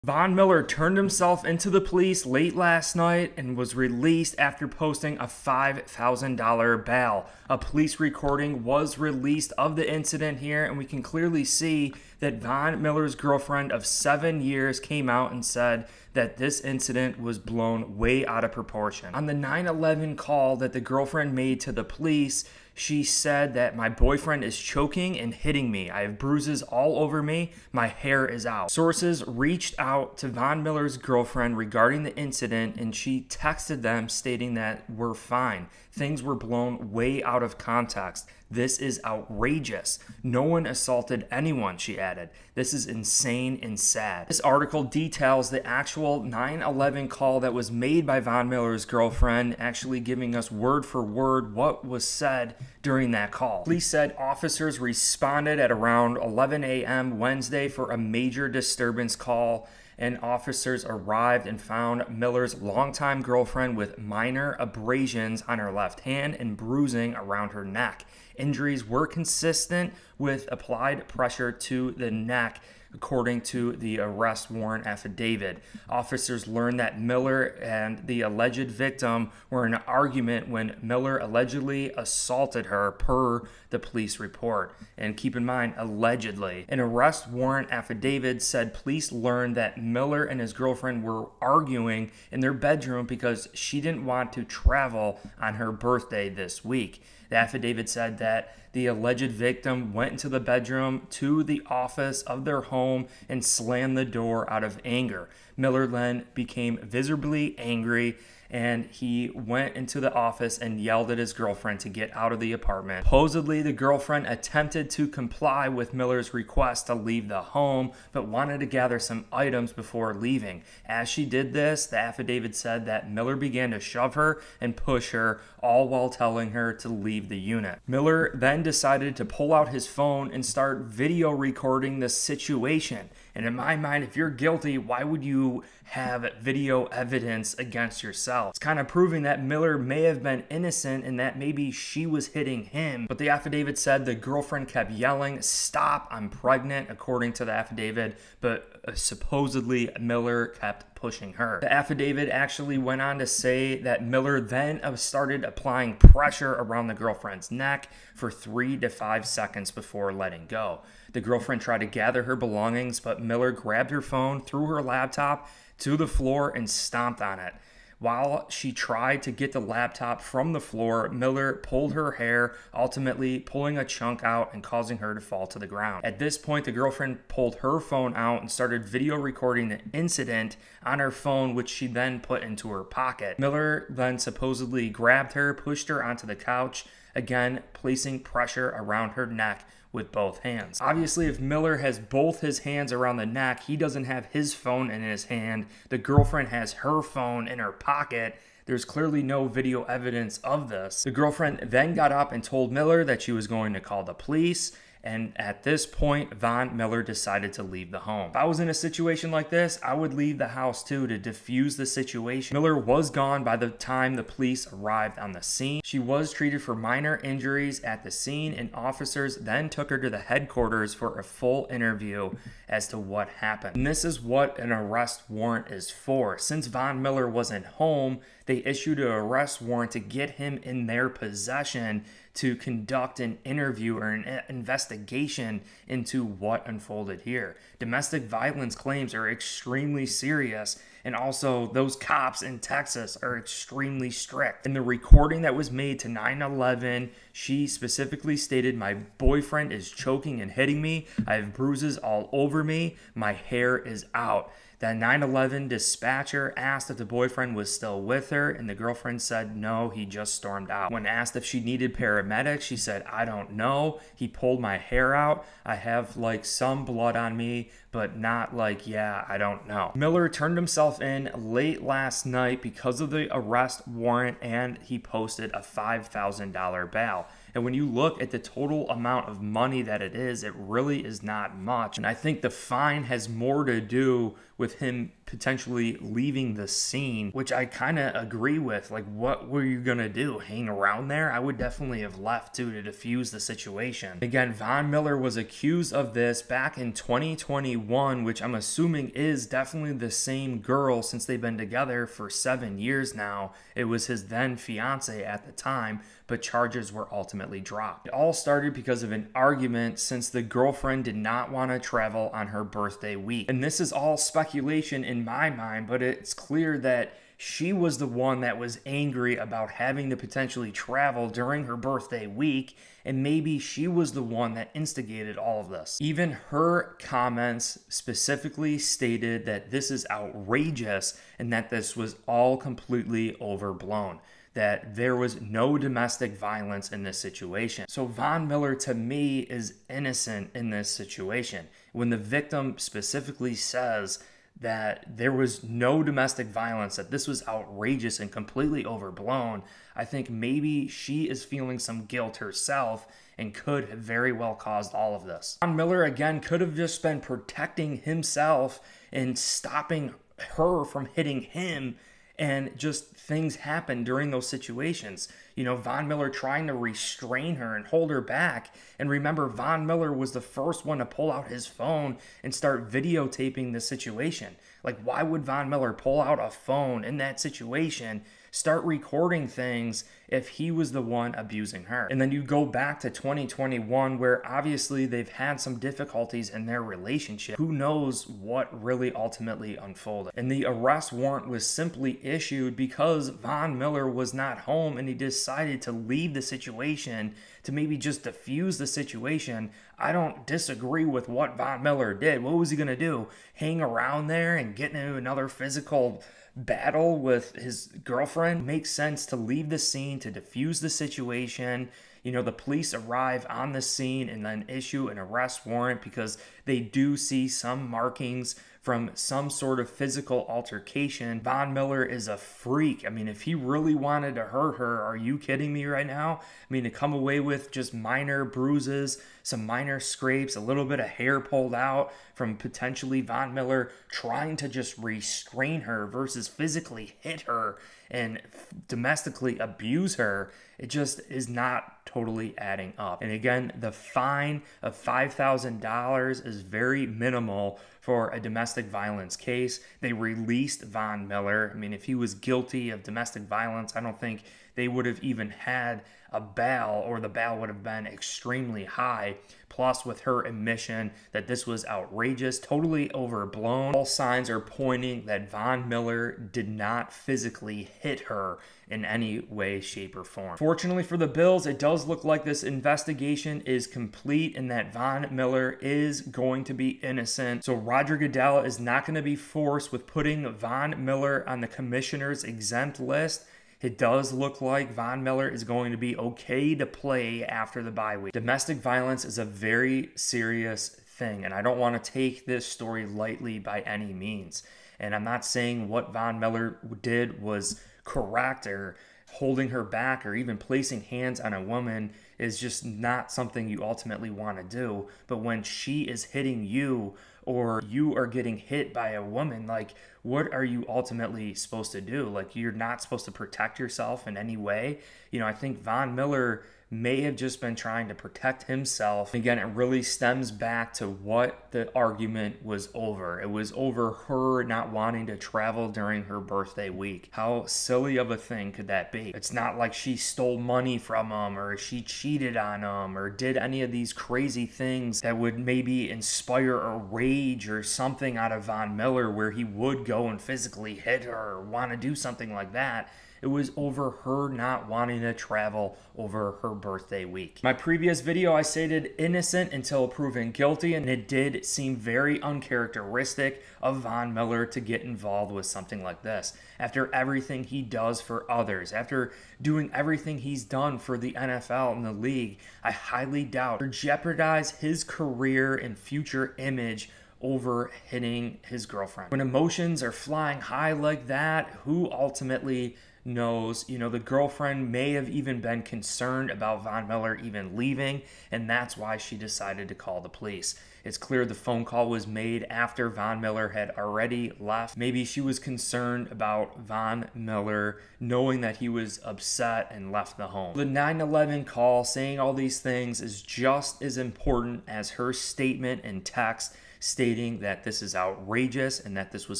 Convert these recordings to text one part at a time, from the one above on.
Von Miller turned himself into the police late last night and was released after posting a $5,000 bail. A police recording was released of the incident here, and we can clearly see that Von Miller's girlfriend of 7 years came out and said that this incident was blown way out of proportion. On the 9/11 call that the girlfriend made to the police, she said that my boyfriend is choking and hitting me. I have bruises all over me. My hair is out. Sources reached out to Von Miller's girlfriend regarding the incident, and she texted them stating that we're fine. Things were blown way out of context. This is outrageous. No one assaulted anyone, she added. This is insane and sad. This article details the actual 9/11 call that was made by Von Miller's girlfriend, actually giving us word for word what was said during that call. Police said officers responded at around 11 a.m. Wednesday for a major disturbance call, and officers arrived and found Miller's longtime girlfriend with minor abrasions on her left hand and bruising around her neck. Injuries were consistent with applied pressure to the neck, according to the arrest warrant affidavit. Officers learned that Miller and the alleged victim were in an argument when Miller allegedly assaulted her, per the police report. And keep in mind, allegedly. An arrest warrant affidavit said police learned that Miller and his girlfriend were arguing in their bedroom because she didn't want to travel on her birthday this week. The affidavit said that the alleged victim went into the bedroom to the office of their home and slammed the door out of anger. Miller then became visibly angry, and he went into the office and yelled at his girlfriend to get out of the apartment. Supposedly, the girlfriend attempted to comply with Miller's request to leave the home, but wanted to gather some items before leaving. As she did this, the affidavit said that Miller began to shove her and push her, all while telling her to leave the unit. Miller then decided to pull out his phone and start video recording the situation. And in my mind, if you're guilty, why would you have video evidence against yourself? It's kind of proving that Miller may have been innocent and that maybe she was hitting him. But the affidavit said the girlfriend kept yelling, "Stop, I'm pregnant," according to the affidavit, but supposedly Miller kept pushing her. The affidavit actually went on to say that Miller then started applying pressure around the girlfriend's neck for 3 to 5 seconds before letting go. The girlfriend tried to gather her belongings, but Miller grabbed her phone, threw her laptop to the floor, and stomped on it. While she tried to get the laptop from the floor, Miller pulled her hair, ultimately pulling a chunk out and causing her to fall to the ground. At this point, the girlfriend pulled her phone out and started video recording the incident on her phone, which she then put into her pocket. Miller then supposedly grabbed her, pushed her onto the couch, again placing pressure around her neck with both hands. Obviously, if Miller has both his hands around the neck, he doesn't have his phone in his hand. The girlfriend has her phone in her pocket. There's clearly no video evidence of this. The girlfriend then got up and told Miller that she was going to call the police. And at this point, Von Miller decided to leave the home. If I was in a situation like this, I would leave the house too to defuse the situation. Miller was gone by the time the police arrived on the scene. She was treated for minor injuries at the scene, and officers then took her to the headquarters for a full interview as to what happened. And this is what an arrest warrant is for. Since Von Miller wasn't home, they issued an arrest warrant to get him in their possession to conduct an interview or an investigation into what unfolded here. Domestic violence claims are extremely serious, and also those cops in Texas are extremely strict. In the recording that was made to 9/11, she specifically stated, "My boyfriend is choking and hitting me. I have bruises all over me. My hair is out." That 9/11 dispatcher asked if the boyfriend was still with her, and the girlfriend said no, he just stormed out. When asked if she needed paramedics, she said, "I don't know. He pulled my hair out. I have like some blood on me, but not like, yeah, I don't know." Miller turned himself in late last night because of the arrest warrant, and he posted a $5,000 bail. And when you look at the total amount of money that it really is not much. And I think the fine has more to do with him potentially leaving the scene, which I kind of agree with. Like, what were you gonna do? Hang around there? I would definitely have left too to defuse the situation. Again, Von Miller was accused of this back in 2021, which I'm assuming is definitely the same girl since they've been together for 7 years now. It was his then fiance at the time, but charges were ultimately dropped. It all started because of an argument since the girlfriend did not want to travel on her birthday week. And this is all speculation in my mind, but it's clear that she was the one that was angry about having to potentially travel during her birthday week, and maybe she was the one that instigated all of this. Even her comments specifically stated that this is outrageous and that this was all completely overblown, that there was no domestic violence in this situation. So Von Miller, to me, is innocent in this situation. When the victim specifically says that there was no domestic violence, that this was outrageous and completely overblown, I think maybe she is feeling some guilt herself and could have very well caused all of this. Von Miller, again, could have just been protecting himself and stopping her from hitting him, and just things happen during those situations. You know, Von Miller trying to restrain her and hold her back. And remember, Von Miller was the first one to pull out his phone and start videotaping the situation. Like, why would Von Miller pull out a phone in that situation, start recording things if he was the one abusing her? And then you go back to 2021, where obviously they've had some difficulties in their relationship. Who knows what really ultimately unfolded? And the arrest warrant was simply issued because Von Miller was not home and he decided to leave the situation to maybe just diffuse the situation. I don't disagree with what Von Miller did. What was he going to do? Hang around there and get into another physical battle with his girlfriend? Makes sense to leave the scene to diffuse the situation. You know, the police arrive on the scene and then issue an arrest warrant because they do see some markings from some sort of physical altercation. Von Miller is a freak. I mean, if he really wanted to hurt her, are you kidding me right now? I mean, to come away with just minor bruises, some minor scrapes, a little bit of hair pulled out from potentially Von Miller trying to just restrain her versus physically hit her and domestically abuse her, it just is not totally adding up. And again, the fine of $5,000 is very minimal for a domestic violence case. They released Von Miller. I mean, if he was guilty of domestic violence, I don't think they would have even had a bail, or the bail would have been extremely high. Plus, with her admission that this was outrageous, totally overblown, all signs are pointing that Von Miller did not physically hit her in any way, shape, or form. Fortunately for the Bills, it does look like this investigation is complete and that Von Miller is going to be innocent. So Roger Goodell is not going to be forced with putting Von Miller on the commissioner's exempt list. It does look like Von Miller is going to be okay to play after the bye week. Domestic violence is a very serious thing, and I don't want to take this story lightly by any means. And I'm not saying what Von Miller did was correct, or holding her back or even placing hands on a woman is just not something you ultimately want to do. But when she is hitting you, or you are getting hit by a woman, like, what are you ultimately supposed to do? Like, you're not supposed to protect yourself in any way. You know, I think Von Miller may have just been trying to protect himself. Again, it really stems back to what the argument was over. It was over her not wanting to travel during her birthday week. How silly of a thing could that be? It's not like she stole money from him, or she cheated on him, or did any of these crazy things that would maybe inspire a rage or something out of Von Miller where he would go and physically hit her or want to do something like that. It was over her not wanting to travel over her birthday week. My previous video, I stated innocent until proven guilty, and it did seem very uncharacteristic of Von Miller to get involved with something like this. After everything he does for others, after doing everything he's done for the NFL and the league, I highly doubt or jeopardize his career and future image over hitting his girlfriend. When emotions are flying high like that, who ultimately knows? You know, the girlfriend may have even been concerned about Von Miller even leaving, and that's why she decided to call the police. It's clear the phone call was made after Von Miller had already left. Maybe she was concerned about Von Miller knowing that he was upset and left the home. The 911 call saying all these things is just as important as her statement and text stating that this is outrageous and that this was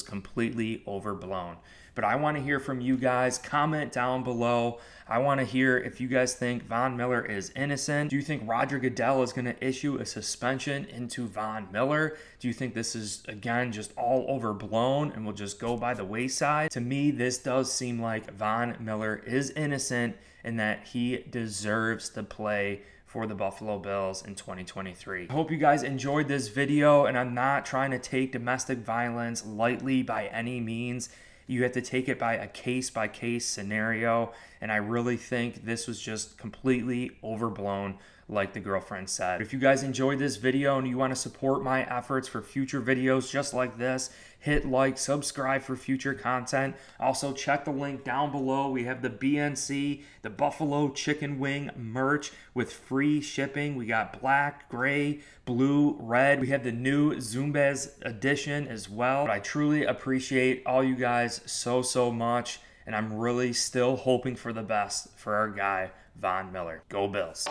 completely overblown. But I want to hear from you guys. Comment down below. I want to hear if you guys think Von Miller is innocent. Do you think Roger Goodell is going to issue a suspension into Von Miller? Do you think this is, again, just all overblown and will just go by the wayside? To me, this does seem like Von Miller is innocent and that he deserves to play for the Buffalo Bills in 2023. I hope you guys enjoyed this video, and I'm not trying to take domestic violence lightly by any means. You have to take it by a case-by-case scenario, and I really think this was just completely overblown, like the girlfriend said. If you guys enjoyed this video and you want to support my efforts for future videos just like this, hit like, subscribe for future content. Also, check the link down below. We have the BNC, the Buffalo Chicken Wing merch with free shipping. We got black, gray, blue, red. We have the new Zumbez edition as well. But I truly appreciate all you guys so much, and I'm really still hoping for the best for our guy, Von Miller. Go Bills.